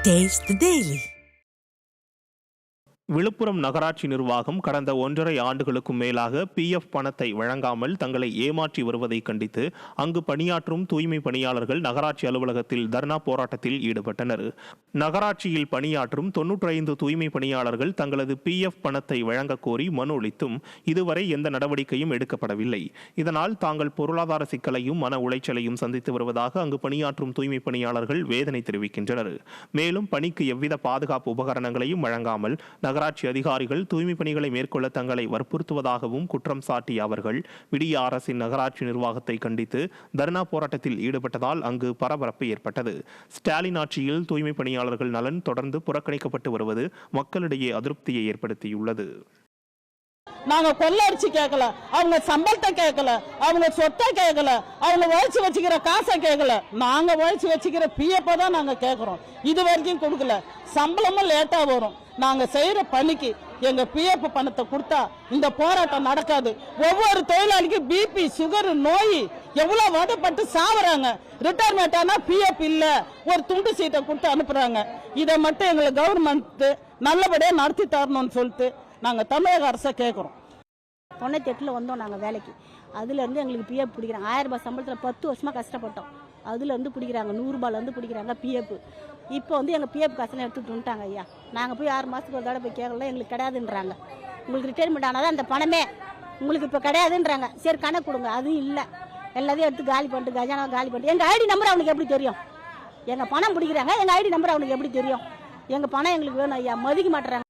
Taste the Daily. Villupuram நகராட்சி நிர்வாகம் கடந்த 1.5 ஆண்டுகளுக்கும் மேலாக PF பணத்தை வழங்காமல் தங்களை ஏமாற்றி வருவதை கண்டித்து அங்கு பணியாற்றும் தூய்மை பணியாளர்கள் நகராட்சி அலுவலகத்தில் தர்ணா போராட்டத்தில் ஈடுபட்டனர். நகராட்சியில் பணியாற்றும் 95 தூய்மை பணியாளர்கள் தங்களது PF பணத்தை வழங்க கோரி மனு அளித்தும் இதுவரை எந்த நடவடிக்கையும் எடுக்கப்படவில்லை. இதனால் தாங்கள் பொருளாதார சிக்கலையும் மன உளைச்சலையும் சந்தித்து வருவதாக அங்கு பணியாற்றும் தூய்மை பணியாளர்கள் வேதனை தெரிவிக்கின்றனர். மேலும் பணிக்கு எவ்வித பாதுகாப்பு உபகரணங்களையும் வழங்காமல் நகராட்சி அதிகாரிகள் தூய்மை பணிகளை மேற்கொள்ள தங்களை வற்புறுத்துவதாகவும் குற்றம் சாட்டிய அவர்கள் விடிய அரசின் நகராட்சி நிர்வாகத்தை கண்டித்து தர்ணா போராட்டத்தில் ஈடுபட்டதால் அங்கு பரபரப்பு ஏற்பட்டது. ஸ்டாலின் ஆட்சியில் தூய்மை பணியாளர்கள் நலன் தொடர்ந்து புறக்கணிக்கப்பட்டு வருவது மக்களிடையே அதிருப்தியை ஏற்படுத்தியுள்ளது. நாங்க கொள்ளடிச்சு கேட்கல, அவங்க சம்பளத்தை கேட்கல, அவங்க சொத்தை கேட்கல, அவங்க உழைச்சு வச்சுக்கிற காசை கேட்கல, நாங்க உழைச்சு வச்சுக்கிற PF தான் நாங்க கேட்கறோம். இது வரைக்கும் கொடுக்கல. சம்பளமும் லேட்டா வரும். நாங்க செய்யற பணிக்கு எங்க PF பணத்தை கொடுத்தா இந்த போராட்டம் நடக்காது. ஒவ்வொரு தொழிலாளிக்கும் BP சுகர் நோய் எவ்வளவு வதப்பட்டு சாவறாங்க. ரிட்டையர்மெண்ட் ஆனா PF இல்ல, ஒரு துண்டு சீட்டை கொடுத்து அனுப்புறாங்க. இதை மட்டும் எங்களுக்கு கவர்மெண்ட் நல்லபடியா நடத்தி தரணும்னு சொல்லிட்டு நாங்க தமிழக அரசை கேட்கிறோம். 98 வந்தோம் நாங்கள் வேலைக்கு. அதுலேருந்து எங்களுக்கு PF பிடிக்கிறாங்க. 1000 ரூபாய் சம்பளத்தில் 10 வருஷமாக கஷ்டப்பட்டோம். அதுலேருந்து பிடிக்கிறாங்க, 100 ரூபாயிலேருந்து பிடிக்கிறாங்க PF. இப்போ எங்கள் PF காசெல்லாம் எடுத்துகிட்டு வந்துட்டாங்க ஐயா. நாங்கள் போய் 6 மாதத்துக்கு ஒரு தடவை போய் கேட்கல, எங்களுக்கு கிடையாதுன்றாங்க. உங்களுக்கு ரிட்டையர்மெண்ட் ஆனால் தான் அந்த பணமே உங்களுக்கு இப்போ கிடையாதுன்றாங்க. சரி கணக்கு கொடுங்க, அதுவும் இல்லை. எல்லாத்தையும் எடுத்து காலி பண்ணிட்டு கஜானா காலி பண்ணிட்டு எங்கள் ஐடி நம்பர் அவனுக்கு எப்படி தெரியும்? எங்கள் பணம் பிடிக்கிறாங்க, எங்கள் ஐடி நம்பர் அவனுக்கு எப்படி தெரியும்? எங்கள் பணம் எங்களுக்கு வேணும் ஐயா. மதிக்க மாட்டுறாங்க.